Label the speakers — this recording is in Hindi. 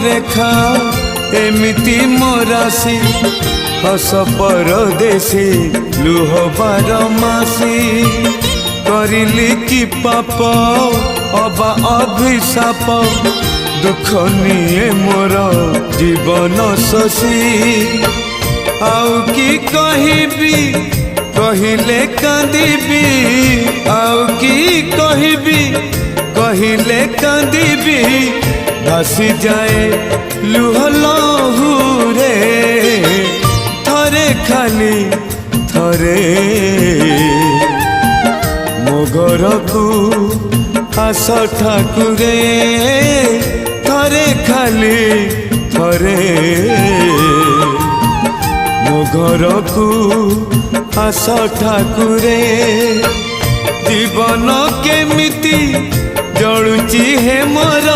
Speaker 1: रेखा एमिति मोरासी हस परदेसी लुह बारमासी करिली कि पाप अबा अभिशाप दुख निये मोर जीवन शशी आउ कि कहबी कहिले कांदिबी आउ कि कहबी कहिले कांदिबी भासी जाए लुह लहुरे थरे खाली थरे मो घर को आस ठाकुरे थरे खाली थरे मो घर को आस ठाकुरे जीवन केमिति जलुची हे मोर